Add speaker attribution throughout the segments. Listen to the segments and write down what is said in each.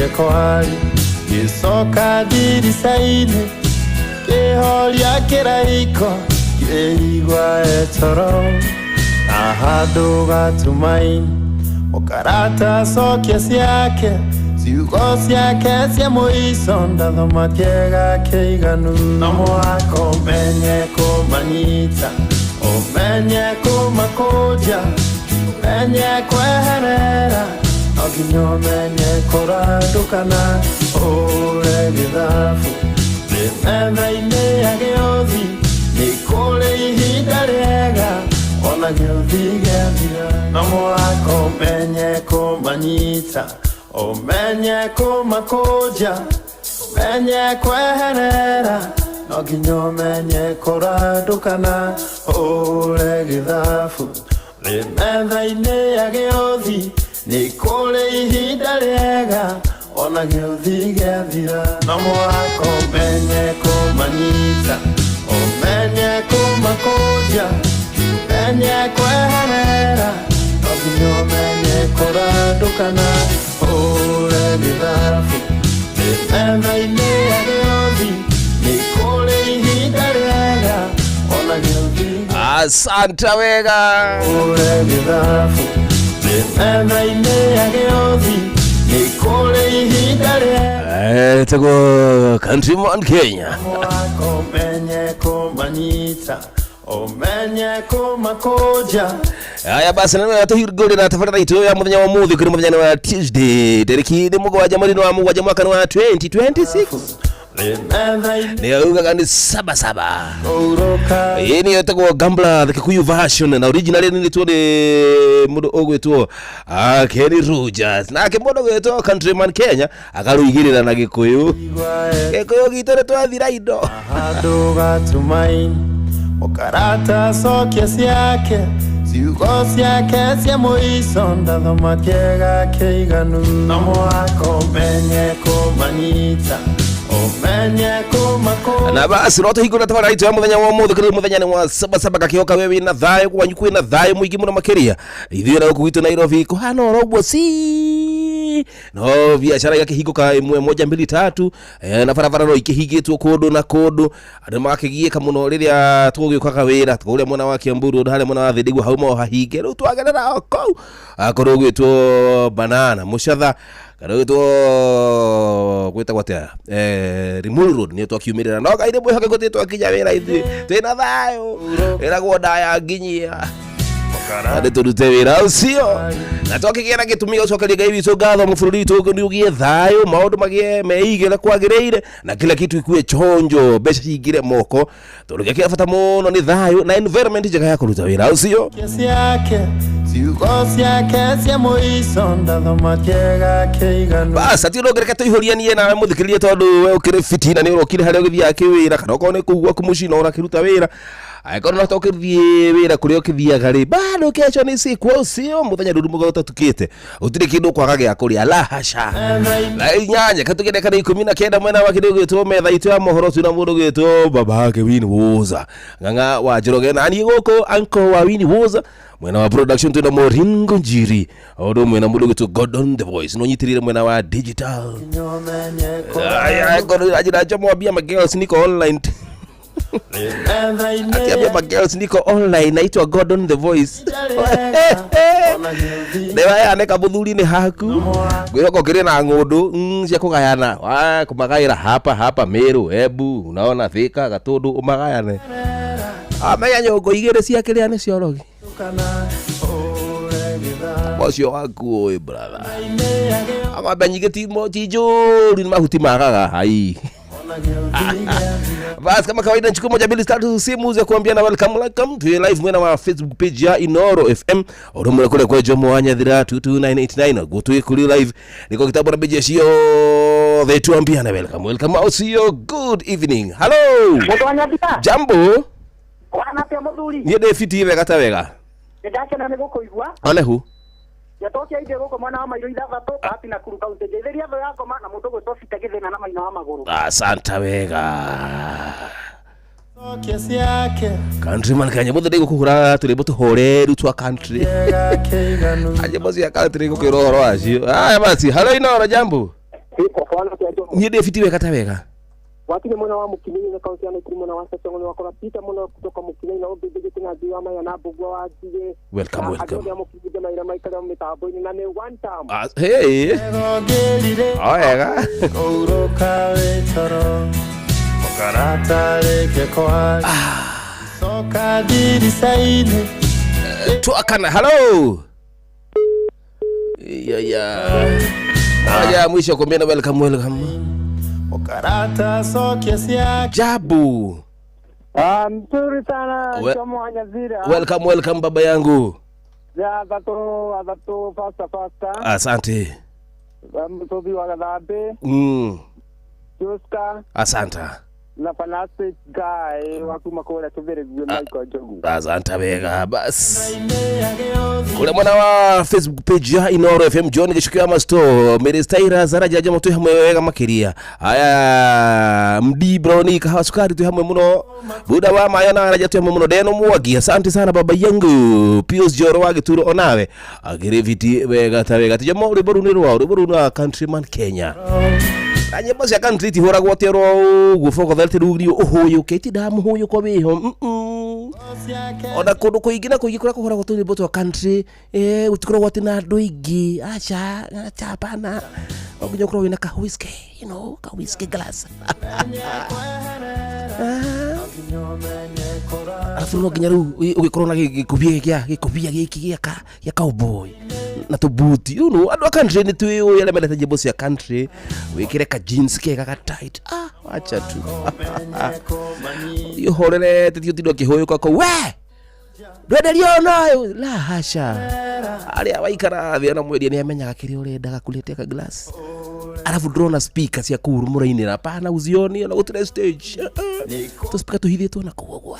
Speaker 1: kwari gisoka dirisaine kehoria kiraiko keigwa etoro ahado gatumaini okarata sokia siake siugo siake sia moisonda dhamakega keiganu namo ako menye kumanyita omenye kumakoja menye kweherera oginyo menye koradukana ore githafu ene ya geothi nikole ihinda riega ona geothi gethira namo ako menye kumanyita omenye kumakoja menye kweherera oginyo menye koradukana ore githafu ene ya geothi nikole ihinda riega ona geothi gethira namo ako menye kumanyita omenye kumakoja menye kweherera oginyo menye koradukana ore githafu ene ya geothi nikole ihinda riega ona geothi
Speaker 2: asante wega
Speaker 1: ore githafu ene ya geothi nikole ihinda riega
Speaker 2: tego Countryman Kenya
Speaker 1: mwako menye kumanyita omenye kumakoja.
Speaker 2: Haya basi nano yatahirigole na tafadhali ito ya muthenya wa muthi kuri muthenya wa Tuesday tariki mugwanja mweri wa mugwanja mwaka wa 2026 ni uga gani 77 yeni yatako Gambler the Kikuyu version na original ni tuone mudo ogweto Kenny Rogers na kemodo gweto Countryman Kenya akaruigirira na Gikuyu gitore twathira indo
Speaker 1: ahado gatumaini okarata sokia siake siugo siake sia moisonda dhamakega keiganu namo ako menye kumanyita omenye kumakoja
Speaker 2: na basi roto hiko na tafadhali ito ya muthenya wa muthi kuri muthenya ni wa 77 gakioka wewe na thayo kwanyu kwina thayo muingi muno makiria ithuĩ na guku gitu Nairobi kuhana orogwo si no biashara yake hiko ka 1 2 3 na barabara no ikihigitwo kundu na kundu andu makigieka muno riria tugwikaga wira tuguria mwana wa Kiamburu hale mwana wa Thidigwo hauma hahinge riu twagerera oko akorwo gwitwo banana mucatha Karoto kwita kwatia Rimuru Road ni twakiumirira no gaire bwe hake twakinya wira ithu twina thayo era gwoda ya nginyia ade turute wira ucio na twakigera gitumia ucokeria Ngai witu ngatho mufururi tu ni ugie thayo maundu magie meigire kwagireire na kila kitu ikue chonjo besha higire moko turuge kira fata muno ni thayo na environment njega ya kuruta wira ucio
Speaker 1: kesi yake siugo siake sia moisonda dhamakega keiganu
Speaker 2: basa tirogereka tuihoria nie nawe muthikirie tondu we ukire fitina ni urokire haria githia kiwira kana ukone kugwa kumushina urakiruta wira aikoro no tokithie wira kuri ukithiaga ri bado kecho ni siku ucio muthenya ndurumu gota tukite utire kindu kwaga gya kuria la hasha la inyanya katugende kana 19 mwena wa kidogo gitwo metha itu ya mohoro tuna mundu gitwo baba yake Winnie Woza nganga wa Njoroge na ni goko anko wa Winnie Woza mwena wa production tuna Moringo Njiri odo mwena mundu gitwo Gordon the Voice no nyitirire mwena wa digital ay kono ajira chomo bia magirls niko online Atiambia magirls niko online naitwa Gordon the Voice Dewa ya neka muthuri ni haku gwiroko kire na ngundu cia kugayana wa kumagaira hapa Meru Ebu unaona Thika Gatundu umagayane amenya nyongo igire cia kiria ni ciorogi Bocio waku oi brother amaba nyigeti tijuri mahuti magaga hai basi kama kawaida nchukua 1 2 3 simu za kuambiana welcome to live mwena wa Facebook page ya Inoro FM oromwe kule kwa Jomo Wanyathira 22989 go to kuli live niko kitabu na page hiyo they tuambiana welcome also good evening hello jambo
Speaker 3: wana pia muthuri
Speaker 2: ni David wega ta wega
Speaker 3: ndakena ni gukuigwa
Speaker 2: alehu
Speaker 3: yatokia ide goko mwana wa mairo ithathatũ ati na kuruka utegetheria tho yako mana mundu gwicofite githina na maina wa maguru
Speaker 2: asante wega
Speaker 1: kesi yake
Speaker 2: Countryman Kenya muthe ndigukuhura turimo tuhoreru twa country aje bosi ya country gukiro horo acio aya basi hello Inoro jambo Ni defiti wega ta wega.
Speaker 3: Wakinye mwana wa Mukinyi na kaunti ya Nakuru mwana wa Sasongo ni wakora pita mwana kutoka Mukinyi na obebe tena diwa maya na bugwa wajiye.
Speaker 2: Welcome.
Speaker 3: Ya Mukinyi na ira maikala mtabo ni nane one time.
Speaker 2: Hey. Oega.
Speaker 1: Uroka wetoro. Mokarata leke kwa. Soka diri saine.
Speaker 2: Tuakana. Hello. Aya mwisho komena welcome.
Speaker 1: Mokarata sokia siya
Speaker 2: Jabu.
Speaker 3: Mzuri sana Jomo Anyazira.
Speaker 2: Welcome baba yangu.
Speaker 3: Ya zato fasta.
Speaker 2: Asante.
Speaker 3: Mtobi wa Gadhabe. Juska.
Speaker 2: Asanta.
Speaker 3: Na fantastic guy watu makora tuvere Michael Jogu.
Speaker 2: Asanta bega bas. Kule mwana wa Facebook page ya Inoro FM John gishukiwa masto Merestaira zaraja jamu tu hamwe wega makiria. Aya mdi browni kahawa sukari tu hamwe muno. Buda wa mayana araja tu hamwe muno deno muwagi. Asante sana baba yangu. Pius Joro wage turo onawe. Agireviti wega ta wega. Tijamo uliboru na Countryman Kenya. Anye basi country ti hora gwotero gufoko thalte rugri ohoyo keti damu hoyo kwa beho ona kodo ko igina ko igikora ko hora goturi boto country utikoro wote na doigi acha pana ogunyo kro wina ka whiskey ka whiskey glass afuno ginyaru ugikoro na gikubia giki ya cowboy na to booty ando country ni tuyo yale meleta jebosi ya country wikire ka jeans kega ka tight acha tu yo horere titio tido kihoyo kwako we ndwende liono la hasha ali awaikara thiana mwedi ni amenyaga kiri urenda gakuletea ka glass alafu drone speaker cia kurumura-ini na pana uzioni na gutire stage to speaker tuhithie tu na kuogwa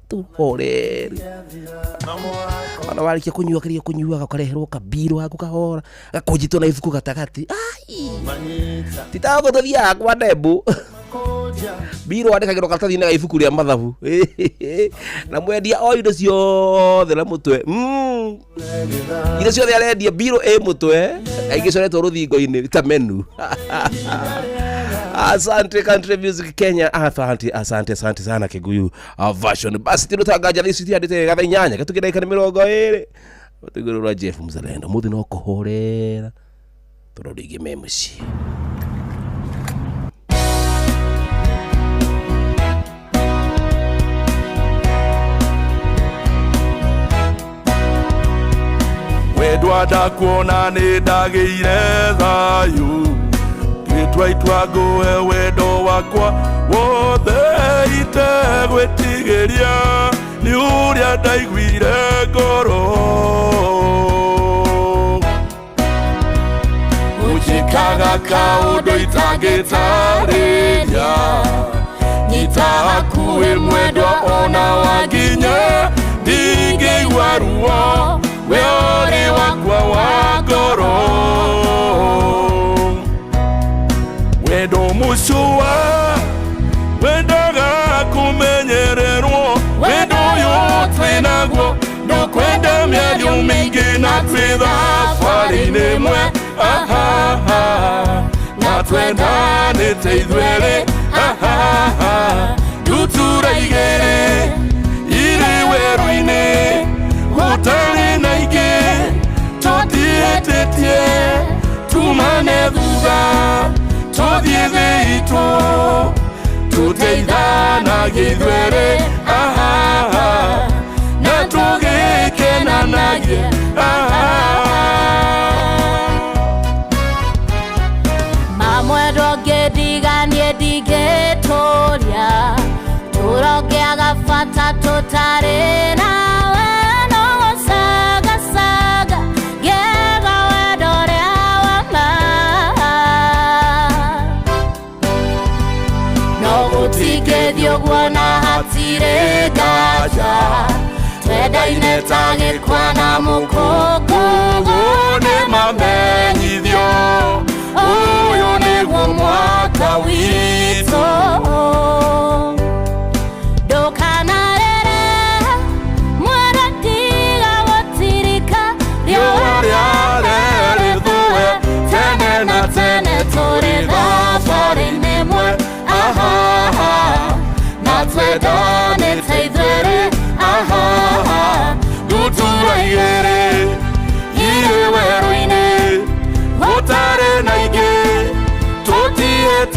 Speaker 2: tu horeri ana wali kia kunyua gakareherwo kabiro gaku kahora gakujitwo na ifuku gatagati titago tuthia kwa debu biro andikagirwo karatathi na ifuku ria mathabu na mwendia oindo ciothe na mutwe ire ciothe arendia biro mutwe aigicoretwo ruthingo-ini ta menu. Asante Country Music Kenya. Asante sana Kiguyu version. Basi tirutangaja thisi ti andite gatha inyanya gatukiraika ni 20 utigurura Jeff Mzalendo muthi no kuhorera turorige memuci
Speaker 4: wedwa ndakuona ni ndageire thayu Twaitwa goe wedo wakwa wothe itegwetigeria ni uria ndaiguire ngoro ujikaga kaundu itangitariria nyita hakuhi mwendwa ona waginya ndingĩigua ruo we uri wakwa wa ngoro wendo mushua wendaga kumenyererwo wendo yote naguo ndukwenda mĩario mĩingĩ na twĩthabarĩ-inĩ ĩmwe na twendanĩte ithuerĩ ndutura igĩrĩ irĩ werũ-inĩ gũtarĩ na ingĩ tũtiĩtĩtie tumane thutha todie veito tuteidana gidwere na toge na nagie
Speaker 5: mamwedo gediganie digetoria turoge agafata totare na weno saga gega wedore Tigethio guona hatire gaja Twedaine tagĩkwa na mũkũngũ
Speaker 4: nĩ mamenyithio ũyũ nĩguo mwaka witũ
Speaker 5: ndũkanarere mwana tiga gũtirika
Speaker 4: rĩũrĩa rĩrĩthũe tene na tene tũrĩ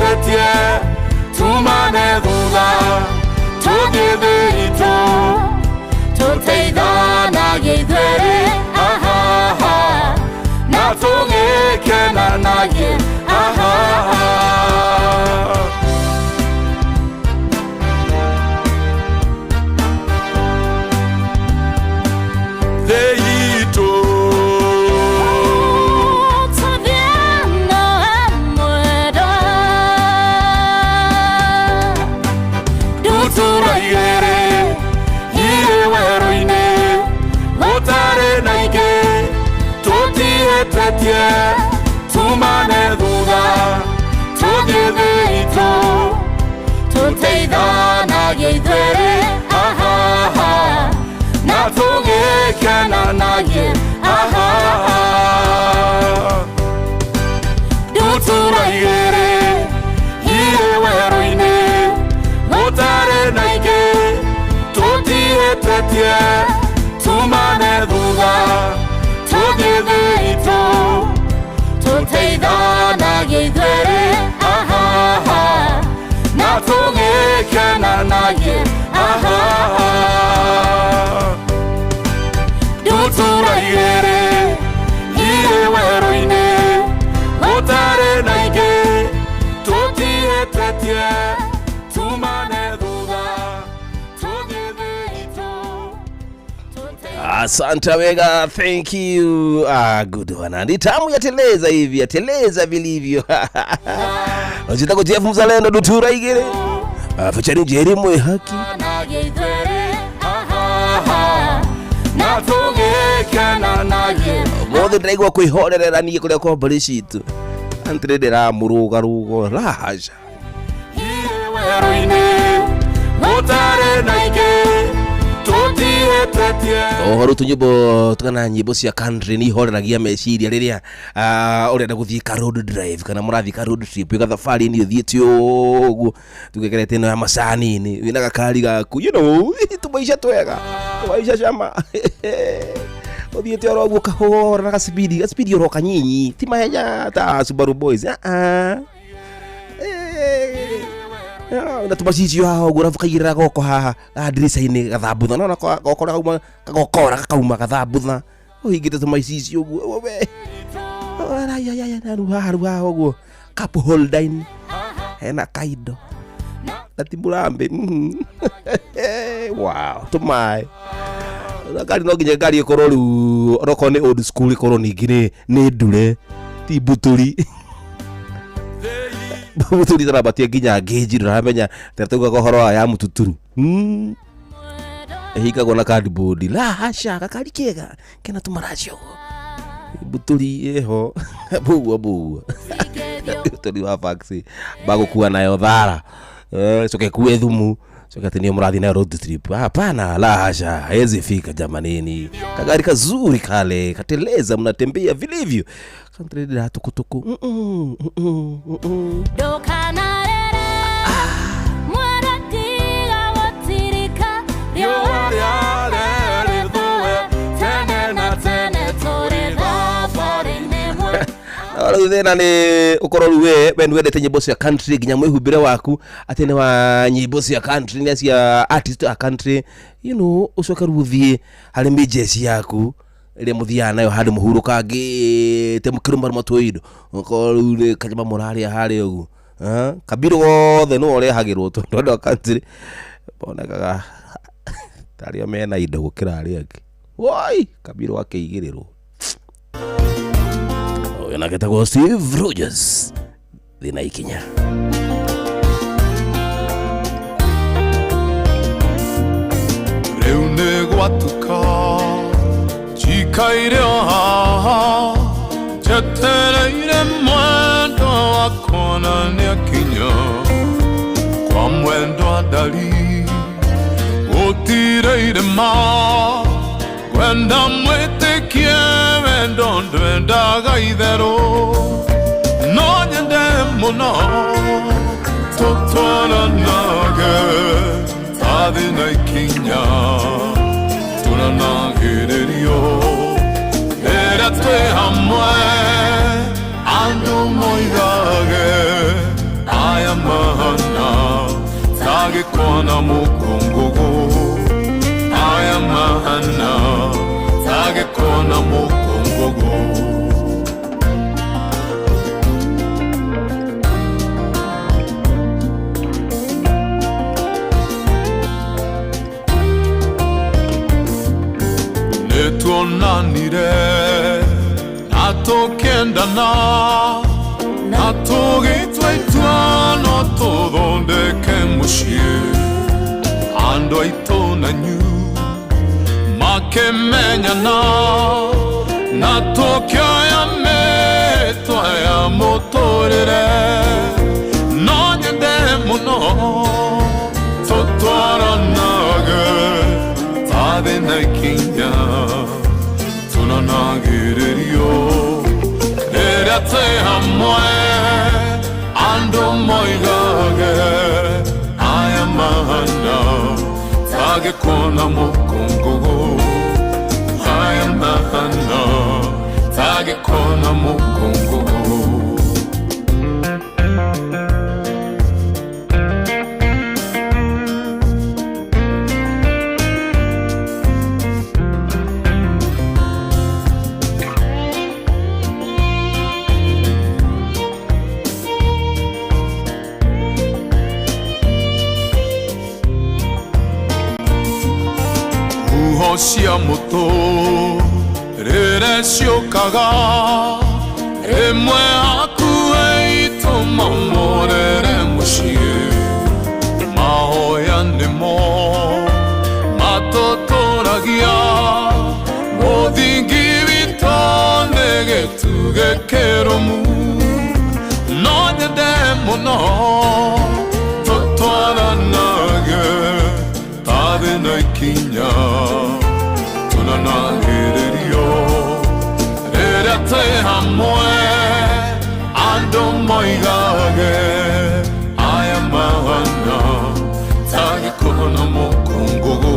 Speaker 4: tutietetie tumane thutha tuthie thĩ itũ
Speaker 5: tũteithanagie ithuerĩ
Speaker 4: na tũgĩkenanagie tumane thutha tuthie thĩ itũ
Speaker 5: tũteithanagie ithuerĩ
Speaker 4: na tũgĩkenanagie tũtũraigĩrĩ irĩ werũ-inĩ gũtarĩ na ingĩ tũtiĩtetie tumane thutha tuthie thĩ itũ
Speaker 5: tũteithanagie ithuerĩ
Speaker 4: na tũgĩkenanagie tũtũraigĩrĩ irĩ werũ-inĩ gũtarĩ na ingĩ tũtiĩtetie tumane thutha tuthie thĩ itũ.
Speaker 2: Asante Wega, thank you. Good one. Ni tamu yateleza hivi, yateleza vilivyo. Unataka kujefu mzalendo dutura igere. Featuring Jerry Mwehaki.
Speaker 4: Na tũgĩkenanagie
Speaker 2: Mothe ndaigua kwĩhorerera niĩ kũrĩa kwa mbari citũ. Antrendera murugarugo rahaja.
Speaker 4: irĩ werũ-inĩ gũtarĩ na ingĩ tũtiĩtetie
Speaker 2: Ohoro tunyimbo tukana nyimbo cia country ni horeragia meciria riria urenda guthii ka road drive kana murathi ka road trip ga thabari ni uthiete uguo tugekerete no ya macani ni wina gakari gaku tumaisha twega tumaisha chama uthiete oro uguo kahora na speed oro kanyinyi ti mahenya ta Subaru Boys na tubashicio haha uguo rafukagira goko haha dirisa-ini gathambutha no goko kauma gokora kauma gathambutha uhingite tumaicicio uguo we ruha uguo cup holder hena kaido na timurambe wow tumai gari no nginya gari ikorwo riu roko ni old school ikorwo ningi ni ndure ti buturi buturi tara batia nginya ngeji ramenya teratuga kohoro ya mututuru hikagwo na cardboard la hasha kakari kega kena tumaracio buturi eho buwa tuli wa faxi bagukua nayo thara soke kuwe thumu soke tenia murathi na road trip hapana la hasha hezi fika jamanini kagari kazuri kale kateleza mnatembea vilivyo country da tukutuku thena ni ukoro ruwe wendu wendete nyimbo cia country ginya mwihumbire waku atene wa nyimbo cia country ni cia artist a country ucoka ruthie hari mejesi yaku ile muthia nayo hadi muhuruka te mukiruma matwido ukoro ni kanyama murari hari ugu kabiru wothe no urehagirwo tondu wa country bonekaga tario mena indo gukira ari angi woi kabiru akeigirirwo na getagwo Steve Rogers thina ikinya
Speaker 4: rĩu nĩ gwatuka njikaire haha njetereire mwendo wakwa na nĩakinya kwa mwendo ndari gũtireire ma kwenda mwĩtĩkie wendo ndwendaga itherũ no nyende mũno tũtwaranage tathĩ na ikinya tũranagĩrĩrio rĩrĩa twĩ hamwe andũ moigage I kona mukungugu aya mahana tage kona mukungugu netuonanire natokendana natogitwaitwa no tuthondeke muciĩ andũ aitũ nanyu makemenyana na tũkĩoya mĩtwa ya mũtũrĩre no nyende mũno tũtwaranage ta thĩ na ikinya tunanagĩrĩrio rĩrĩa twĩ hamwe andũ moigage aya mahana tage kona mukungugu aya mahana tage kona mukungugu cia muto rere ciokaga rimwe hakuhĩ itũmamũrĩre mũciĩ mahoya nĩmo matũtũragia mũthingi witũ nĩ gĩtugĩ kĩrũmu no nyende mũno tũtwaranage ta thĩ na ikinya tunanagĩrĩrio rĩrĩa twĩ hamwe andũ moigage aya mahana tage kona mukungugu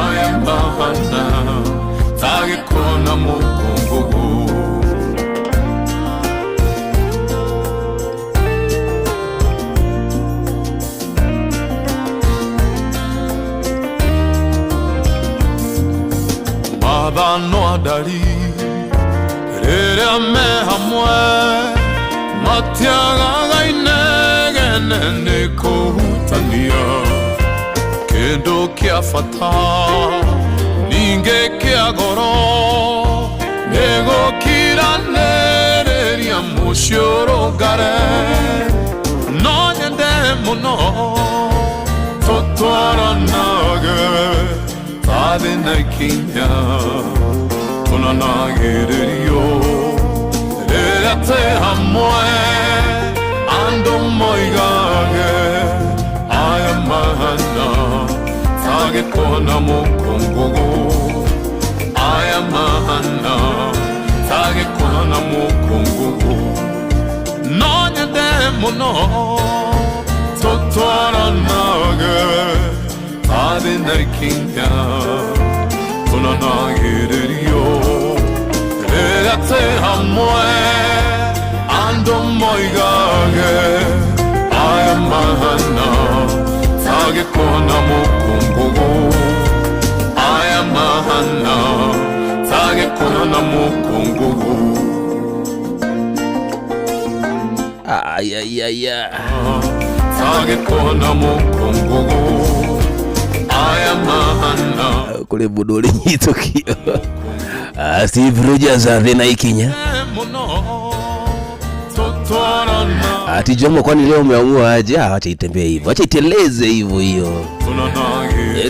Speaker 4: aya mahana tage kona mukungugu mathano andari rĩrĩa me hamwe matiagaga inegene nĩ kũhutania kĩndũ kĩa bata ningĩ kĩa goro nĩ gũkiranĩrĩria mũciĩ ũrũngare no nyende mũno tũtwaranage ta thĩ na ikinya tunanagĩrĩrio rĩrĩa twĩ hamwe andũ moigage aya mahana tage kona mukungugu aya mahana tage kona mukungugu no nyende mũno tũtwaranage ta thĩ na ikinya tunanagĩrĩrio rĩrĩa twĩ hamwe andũ moigage aya mahana tage kona mukungugu aya mahana tage kona mukungugu
Speaker 2: ayayaya
Speaker 4: tage kona mukungugu aya mahana
Speaker 2: kule mundu ũrĩnyitũkio Steve Rogers thĩ na ikinya ati Jomo, kwani leo umeamua aje? Acha itembee hivyo, acha iteleze hivyo hiyo.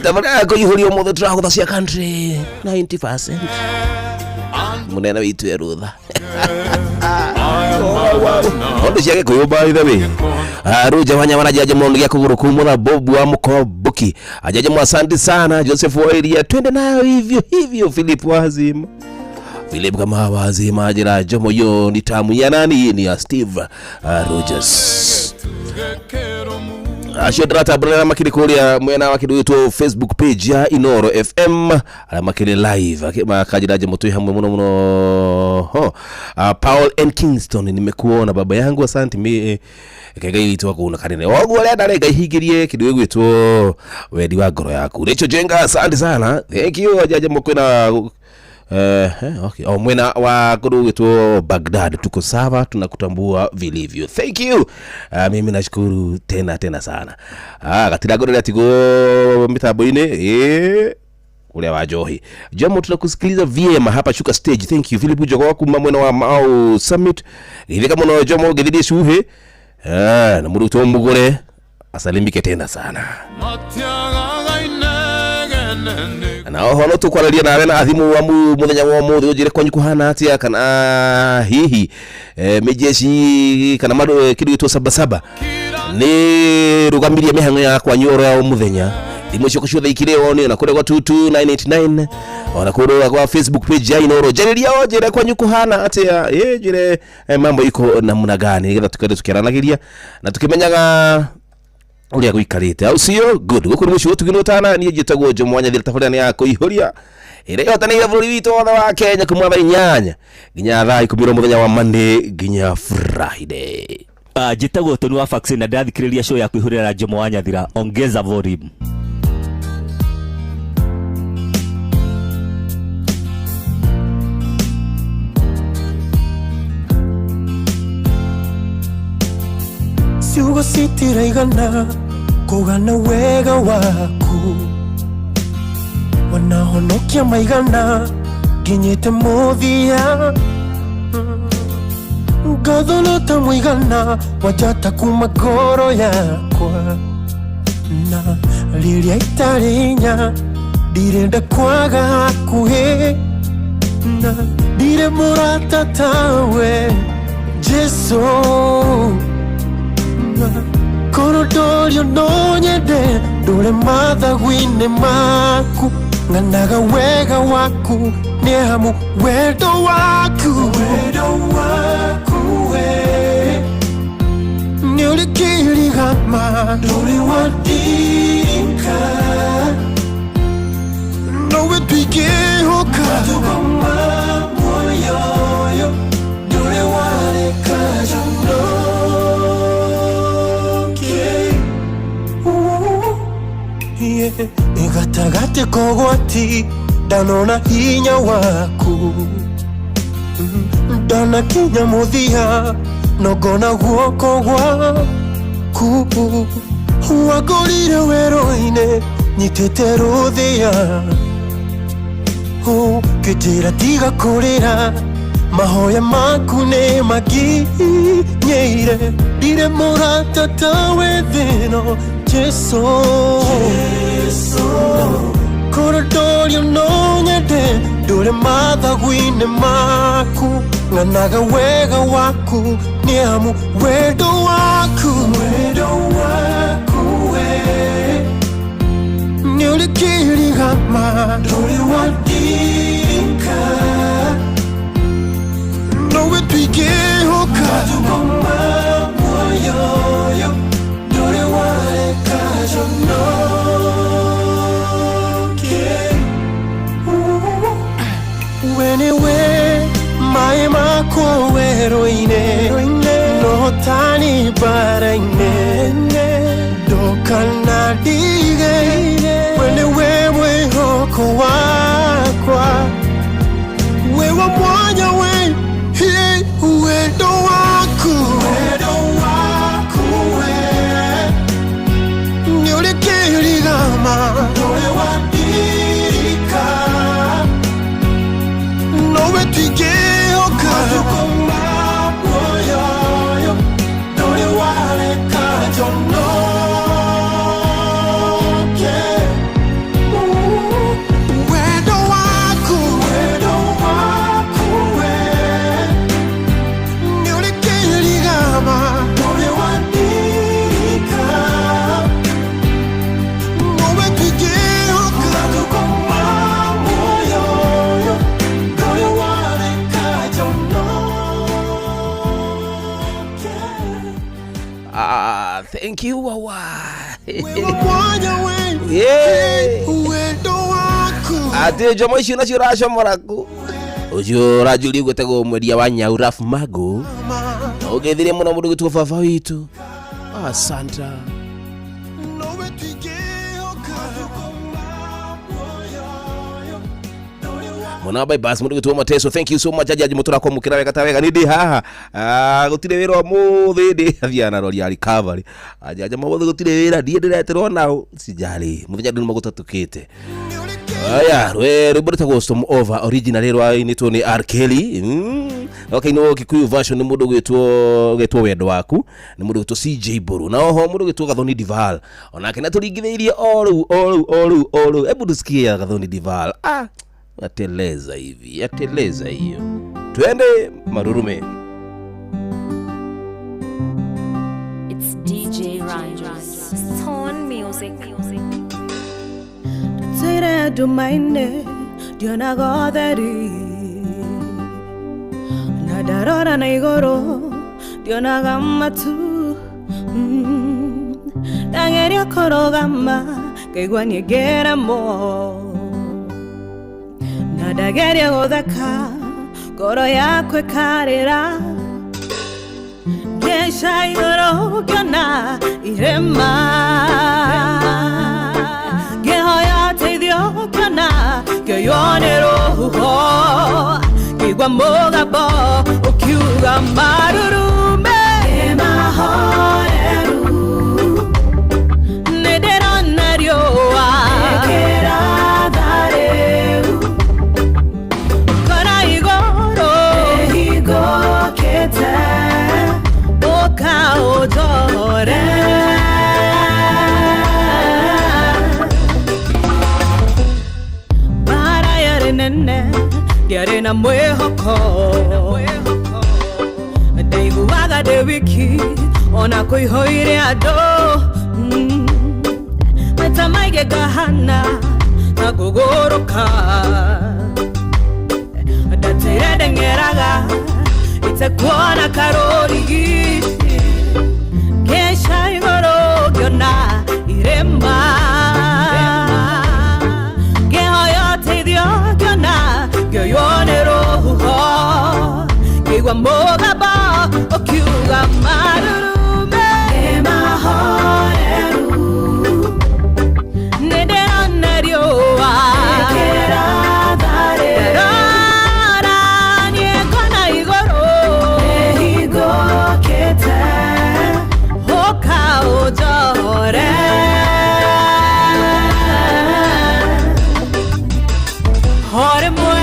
Speaker 2: Tafadhali kwa hiyo leo mother track that's your country 90%. Munena witu ya rudha. Ondo ciake kuyumba ithe we. Ruja wanyamana jaje mondo ya kugurukumu na Bob wa Mukobuki. Ajaje mwasante sana Joseph Wairia, twende nayo hivyo Philip Wazima. Philip kama wazima ajira Jomo yo ni tamu ya nani ni ya Steve Rogers. Ashodrata brana makili kulia mwena wakidu yetu Facebook page ya Inoro FM ala makili live makajiraje motoi hamwe muno Paul and Kingston nimekuona baba yangu asante mi kega yitwa kuna kanene wagu wale ndarega higirie kidu yetu wedi wa goro yako Recho Jenga asante sana thank you ajaje mkwena okay. Mwena wa guru wetu Baghdad tuko sawa tunakutambua vilivyo. Thank you. Mimi nashukuru tena sana. Katila guru ya tigo mitabo ine ule wajohi. Jamu tunakusikiliza vyema hapa Shuka Stage. Thank you. Philip Jogo kwa mwena wa Mau Summit. Hivi kama unaona jamu gedidi shuhe. Na muruto mugore asalimike tena sana. Na hono tukwaralia nawe na athimu wa muthenya wa muthe ujire kwanyu kuhana atia kana hihi mejeshi kana madu kidu itu sabasaba ni rugamiria mihango ya kwanyu ora muthenya imwe kushuda ikireo ni na kure kwa 22989 ona kure kwa Facebook page ya Inoro jereria ojire kwanyu kuhana atia jire mambo iko namna gani ngetha tukade tukiranagiria na tukimenyaga ulia guikarite au sio good gukuru mwisho tuginotana ni jitagwo jo mwanya thira tafadhali yako ihoria ire yotana ya buri wito wa Kenya kumwa nyanya ginya thaa 10 muthenya wa Monday ginya Friday
Speaker 6: jitagwo tonu wa vaccine na ndathikiriria show ya kuihurira jo mwanya thira ongeza volume
Speaker 1: Siugo sitira igana kugana wega waku wanahonokia maigana ginyete muthia ngatholota muigana wajata kuma ngoro yakwa na liria itarinya ndirenda kwaga hakuhi na ndire murata tawe Jesu Korodorio no nyende dole mathagwine maku nganaga wega waku ni hamu wedo waku we ni ulikirigama dole wadinka no we tuikihoka tukoma moyoyo dole waleka jono Igatagate kogwati danona hinya waku Dana kinya muthia nogona guoko gwaku Wagorire weroine nyitete ruthia Kitira tiga kurira mahoya maku ne maginyeire Dire murata tawe thino Jesu Korodorio no nyende dole mathagwine maku nganaga wega waku ni hamu wedo waku we ni ulikirigama dole wadinka no we tuikihoka tukoma moyoyo dole waleka jono Anyway, my mako weroine no tani baraine do kanadige wewe hoko wakwa wewe mwanya we he wedo waku we ni ulikirigama dole wadika Tuikihoka tukoma moyoyo dole waleka jono Wedo
Speaker 2: Thank you wawa. Ate jomo ici na cirasha moraku. Ujo rajuli gwetego mwedia wa Nyau Raf Mago. Ogethire muno mundu gitwo baba witu. Asanta. Mwana bypass mundu gitwo Mateso. Thank you so much ajaji mutura ko mukira wega tawega nindi haha. Gutire wira muthi ndi athiana rori ya recovery. Ajaja mabothe gutire wira ndie ndireterwo nao sijali. Muthenya ndu magutatukite. Aya, we bota go storm over original rwa initwo ni R Kelly. Okay, no Kikuyu version ni mundu gwetwo wendo waku, ni mundu gwetwo CJ Buru. Na oho mundu gwetwo Gathoni Dival. Onake na turingithirie olu. Ebu tusikie Gathoni Dival. Ateleza hivi, ateleza hiyo. Twende marurume.
Speaker 5: It's DJ Rhymes. Stone music.
Speaker 7: Tere dumaine diona goderi na darora na igoro diona gamatu dangeria korogama kaigwani gera mo na dageria godaka goro yakwe karera gesha igoro kana irema gehoya tedio kana geyonero kigwa mogabo ukiuga marurume mahoreru nedera narioa ekera dareu kana igoro kete oka ojore Yare na mwehoko Daigu waga de wiki Ona koi hoire ado Mata maige gahana Na gogoroka Datere dengeraga Itakuona karori Kesha igoro Gyona irema Gehoyote dio Gyona Gyoyonero Kigwa mogaba Okiuga marurume mahoreru Nedera narioa Ekera dare Darara Niekona igoro Ehigo kete Hoka ojore Hore mwe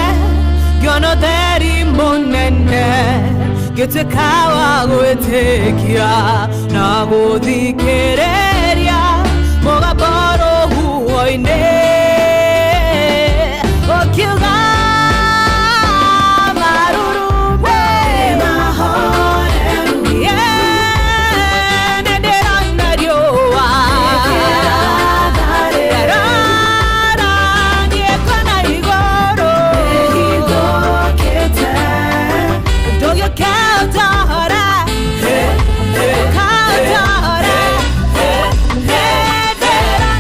Speaker 7: Gyono deri monene Gete kawa goetekia Na godhikereria Moga boro huoine Okiuga marurume mahoreru Nedera narioa Ekera dare Darara Niekona igoro Ehigo kete Doyo kautahora Kautahora Nedera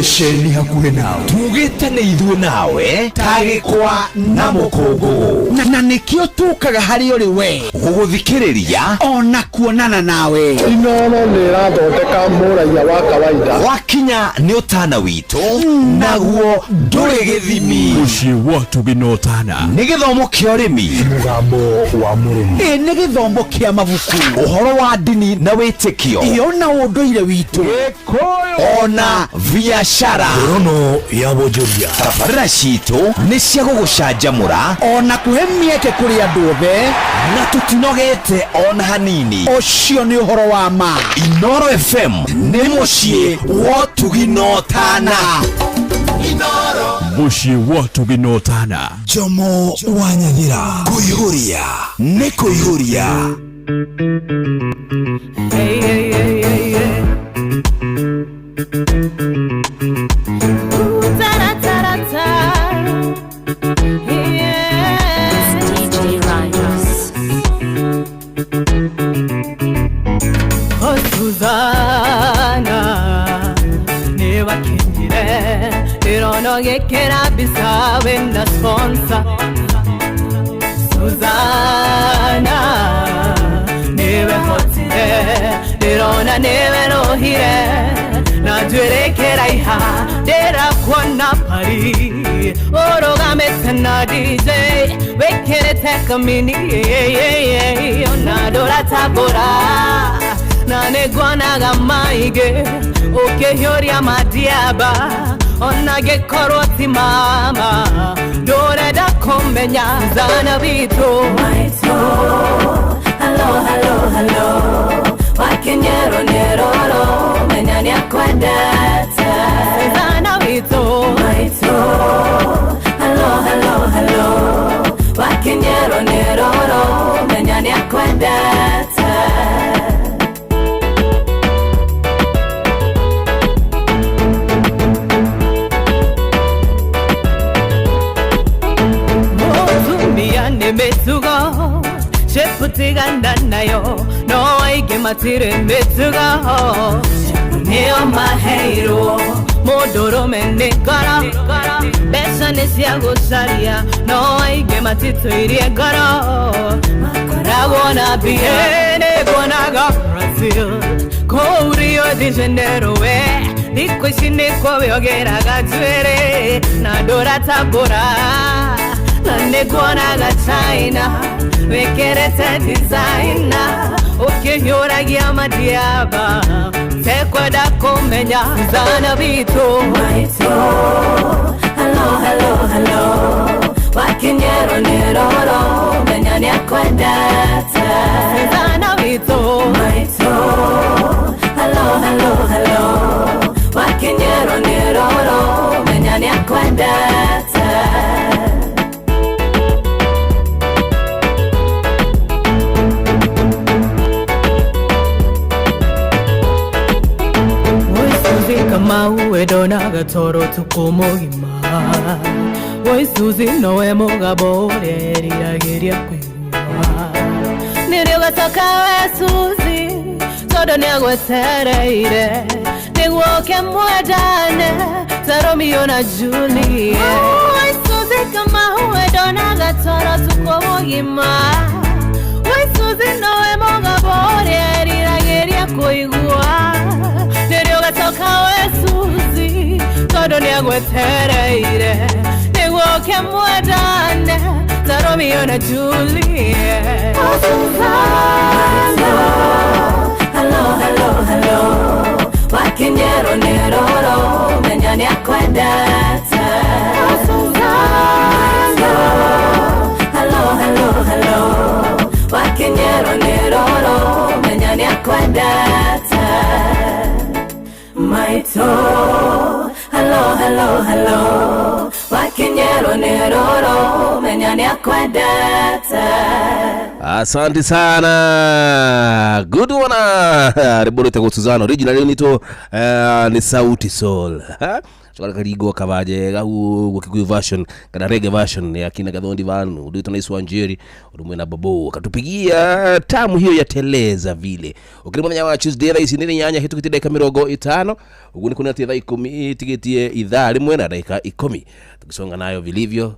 Speaker 1: ceceni hakuhe nawe
Speaker 8: tugite ni ithuĩ nawe tagĩkwa na mũkũngũgũ
Speaker 1: na nikio tukaga hari uri we
Speaker 8: gũgũthikĩrĩria
Speaker 1: ona kuonana nawe.
Speaker 9: Inono nĩrathondeka mũraia wa kawaida
Speaker 8: wakinya nĩ ũtana witũ naguo ndũrĩ gĩthimi.
Speaker 1: Mũciĩ wa Tuginotana
Speaker 8: nĩ gĩthomo kĩa ũrĩmi,
Speaker 9: mũgambo wa mũrĩmi,
Speaker 1: nĩ gĩthomo kĩa mabuku,
Speaker 8: ũhoro wa ndini na wĩtĩkio,
Speaker 1: ona ũndũire witũ,
Speaker 8: ona biacara,
Speaker 9: rono ya wonjoria.
Speaker 8: tabarĩra citũ nĩ cia gũgũcanjamũra
Speaker 1: ona kũhe mĩeke kũrĩ andũ othe,
Speaker 8: na tũtinogete ona hanini.
Speaker 1: ũcio nĩ ũhoro wa ma.
Speaker 8: Inooro FM nĩ mũciĩ wa Tuginotana.
Speaker 1: Mũciĩ wa Tuginotana,
Speaker 8: Jomo wa Nyathira, kũihũria nĩ kũihũria.
Speaker 7: Hey, hey, hey, hey, hey. Ooh, ta-da-ta-da-ta. Yeah.
Speaker 5: DJ Rogers.
Speaker 7: Oh, Susanna, ne wakindire, irono gekera bisawe na sponsor. Susanna, newe hotire, irona newe rohire, na jurekera iha, dera kwana pari, orogame tena DJ, wekere teka mini, ona dora tabora, na negwana gamaige, oke hioria madiaba, ona gekoroti mama, dore da komenya, zana vito. Maito, hello, hello, hello, wakenyero neroro, menyani akwendete, zana vito. Maito, hello, hello, hello, wakenyero neroro, menyani akwendete. Metugo, sheputiganda nayo, no aige matire metugo, neo mahero, modoro menegara, besa nesia gosaria, no aige matito irie gara, makara wanna be ene guanaga Brazil, Rio de Janeiro, diko ishine kwa weogera gatuere, na dora tabora. Nane guana ga China, wekerete designer, oke yora gyama diaba, tekwa da komenya, zana vito. Maito, hello, hello, hello, wakinyero neroro, menyani akwendete, zana vito. Maito, hello, hello, hello, wakinyero neroro, menyani akwendete. Kama uwe donaga toro tukumugima Woi Suzy noe mugabore rirageria kwigua Nire gatoka we Suzy todo niagwetereire Niguoke mwedane ta Romeo na Juliet Woi Suzy kama uwe donaga toro tukumugima Woi Suzy noe mugabore rirageria kwigua Toka we Suzy, todo niagwetereire Niguoke mwedane, ta Romeo na Juliet Oh Susanna, hello, hello, hello Wakinyero neroro, menyani akwendete Oh Susanna, hello, hello, hello Wakinyero neroro, menyani akwendete Maito, hello, hello, hello Wakinyero neroro, menyani akwendete
Speaker 2: Asante sana. Good one. Riburu teko Suzano. Original nito ni Sauti Soul. Chokara karigo kabaje gau Kikuyu version kana reggae version ya kina Gathondi Vanu ndio tunaiswa Njeri urumwe na Babo akatupigia tamu hiyo ya teleza vile. Ukirimo nyama Tuesday raisi nini nyanya hitu kitida kamirogo 5 uguni kuna titha 10 tigetie idhaa rimwe na dakika 10 tukisonga nayo vilivyo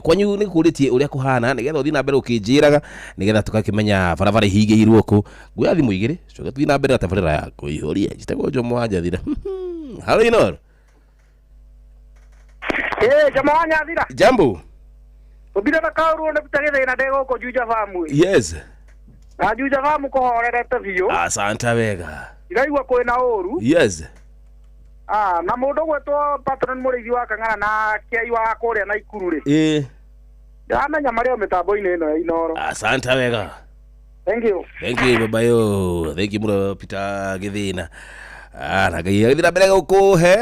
Speaker 2: kwanyu ni kulitie uria kuhana nigetha uthina mbere ukijiraga nigetha tukakimenya barabara hige iruoko gwa thimu igire coka tuthina mbere tabarira yako ihoria jitego jomo anja thira halo inoro
Speaker 3: jomo anja thira
Speaker 2: jambo
Speaker 3: ubira na kauru na bitagire na ndego ko Juja Famu
Speaker 2: yes
Speaker 3: na Juja Famu ko horerete biyo
Speaker 2: asante wega
Speaker 3: iraigwa kwina uru
Speaker 2: yes
Speaker 3: na mundu gwetwo patron murithi wa Kang'ana na kiai wa kuria na Ikuru ri ndamenya mario mitambo-ini ino ya Inoro
Speaker 2: asante wega
Speaker 3: thank you
Speaker 2: baba yo thank you muro Peter Githina na gai githira mbere gukuhe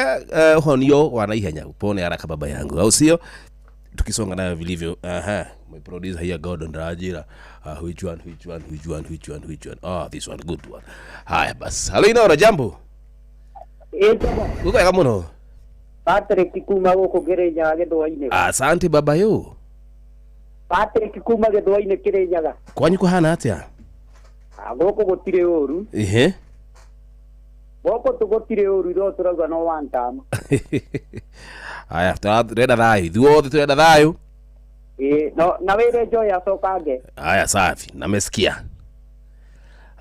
Speaker 2: honio wana ihenya upone haraka baba yangu au sio tukisonga nayo vilivyo my producer here Gordon Rajira which one this one good one haya bas halo Inoro jambo uko ya muno
Speaker 3: Patrick kuma guko Kirinyaga Githua-ini
Speaker 2: asante baba yo
Speaker 3: Patrick kuma Githua-ini Kirinyaga
Speaker 2: kwanyu kuhana atia
Speaker 3: guko gutire uru guko tugutire uru ndo turaga no one time
Speaker 2: haya turenda thayo thuothe turenda thayo
Speaker 3: no na wire joy asokange
Speaker 2: haya safi namesikia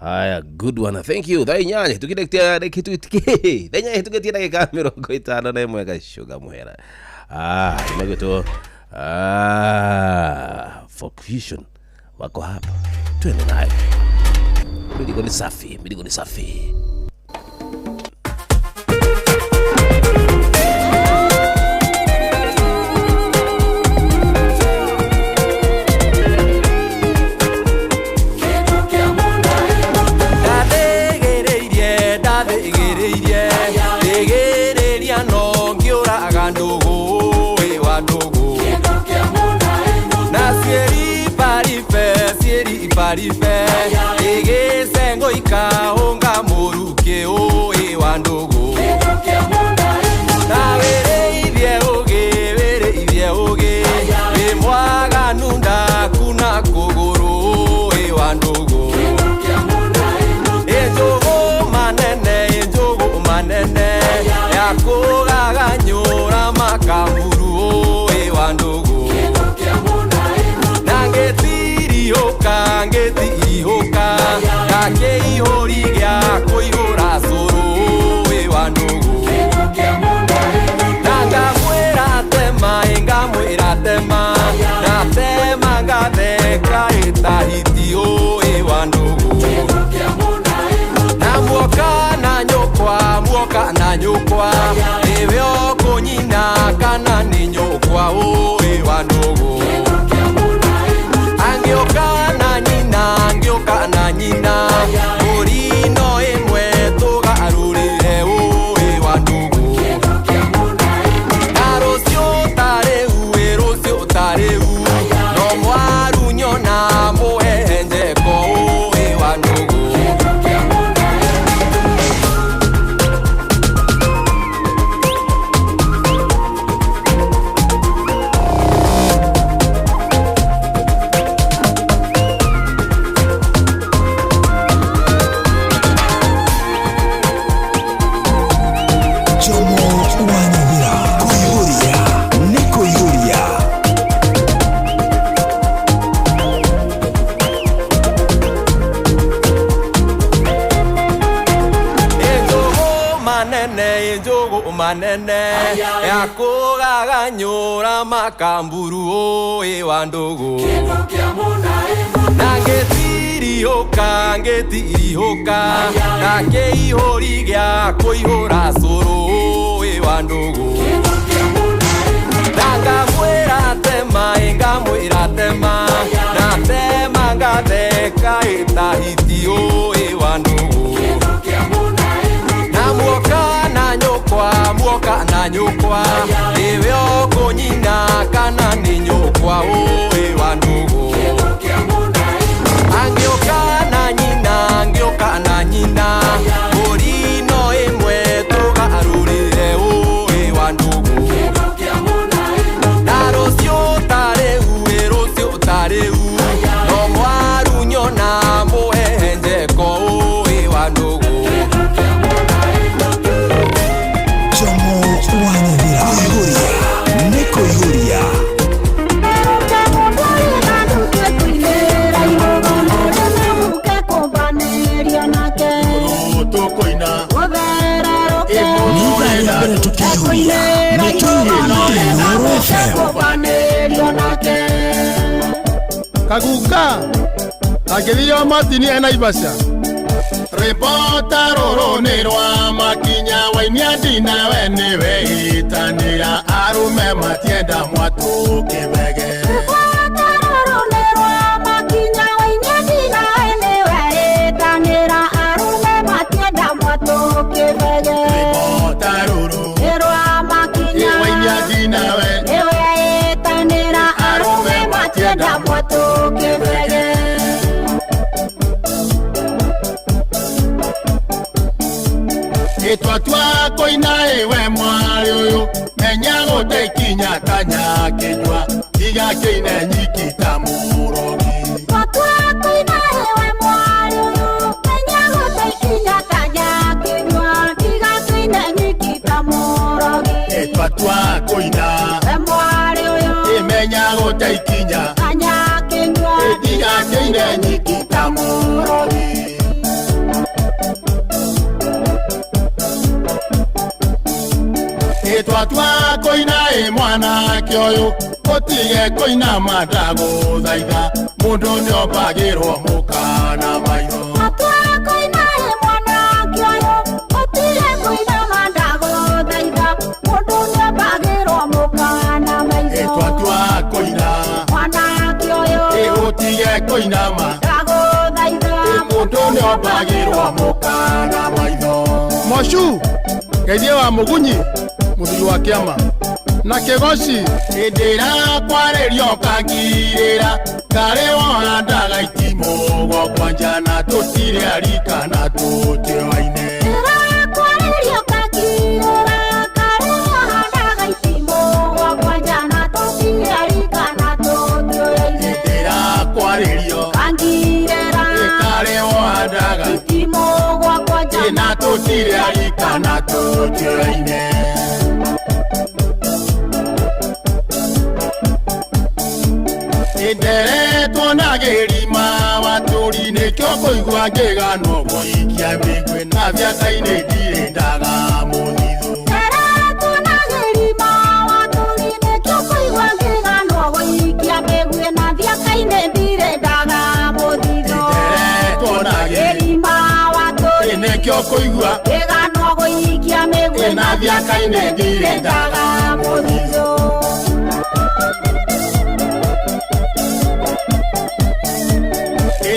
Speaker 2: haya good one thank you thai nyanya tukidekia kitu thenya tukitia dakika 50 na mweka shuga muhera imegoto Fusion wako hapa twende nayo miligo ni safi
Speaker 10: Parife ege sengo ikaonga muruke oe wandogo na were ivye we mwaga nunda kuna kogoro oe wandogo enjogo manene yakoga ganyora makamburu oe wandogo ngeti ihoka kake ihori gya koihora soro we wandugu nanga mwera tema na tema ngatheka itahitio we wandugu na muoka na nyukwa ewe okonyina kana ni nyukwa we wandugu angioka na nyina urino imwe tugarurire uwe wandugu rucio tareu no mwaru nyona muhenjeko uwe wandugu manene yakogaga nyora makamburu oe wandugu nangetiririoka nake ihori gya koihora soro oe wandugu nanga mwera tema na tema ngatheka itahiti oe wandugu na muoka na nyukwa ewe okonyina kana ni nyukwa oe wandugu angioka na nyina urino imwe tugarurire oe
Speaker 9: Kaguka akithio matini ena ibasha ripota roro ni rwa makinya wainia ndina we niwe itanira arume matienda mwatu kibege Itwa koina ewe mwari uyu menya gote ikinya tanya kinywa iga kine nyikita murogi Itwa koina ewe mwari uyu menya gote ikinya tanya kinywa iga kine nyikita murogi Itwa koina ewe mwari uyu menya gote ikinya tanya kinywa iga kine nyikita murogi Itwa koina mwana kyoyo otige koina madago thaiga mundu ni obagirwo mukana maitho Itwa koina mwana kyoyo otige koina madago thaiga mundu ni obagirwo mukana maitho Itwa koina mwana kyoyo otige koina madago thaiga mundu ni obagirwo mukana maitho Moshu geithie wa mugunyi muthuri wa kiama na kegoci indira kwarerio kangirira kare wondaga itimo gwakwa njana tutire arika na tutioine indira kwarerio kangirira kare wondaga itimo gwakwa njana tutire arika na tutioine indira kwarerio kangirira kare wondaga itimo gwakwa njana tutire arika na tutioine Indere tonagirima waturi nekyo koigwa ngegano goikia migwe na vyakaine ndire ndaga muthithu Indere tonagirima waturi nekyo koigwa ngegano goikia migwe na vyakaine ndire ndaga muthithu Indere tonagirima waturi nekyo koigwa ngegano goikia migwe na vyakaine ndire ndaga muthithu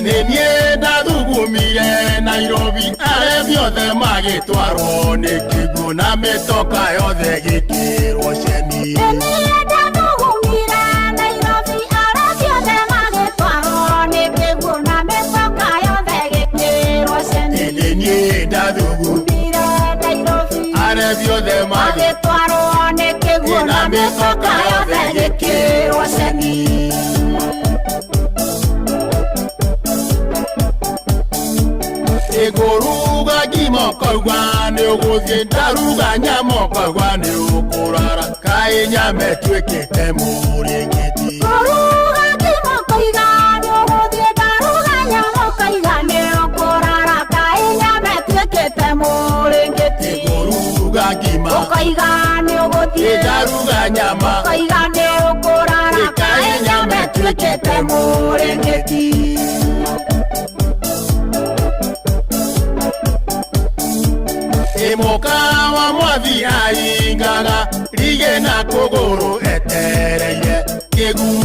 Speaker 9: Nenie ndathugumire Nairobi are biothe magitwarwo ni kiguo na mitoka yothe gikirwo ceni Nenie ndathugumire Nairobi are biothe magitwarwo ni kiguo na mitoka yothe gikirwo ceni Nenie ndathugumire Nairobi are biothe magitwarwo ni kiguo na mitoka yothe gikirwo ceni Iguruga gimokogwa ni uguthie ndaruga nyamokogwa ni ukurara kai nyame twikite muringiti Iguruga gimokoiga ni uguthie ndaruga nyamokaiga ni ukurara kai nyame twikite muringiti Iguruga gimokoiga ni uguthie ndaruga nyamokaiga ni ukurara kai nyame twikite muringiti Mokawa mwathi aingaga rigena kuguru etereire kigu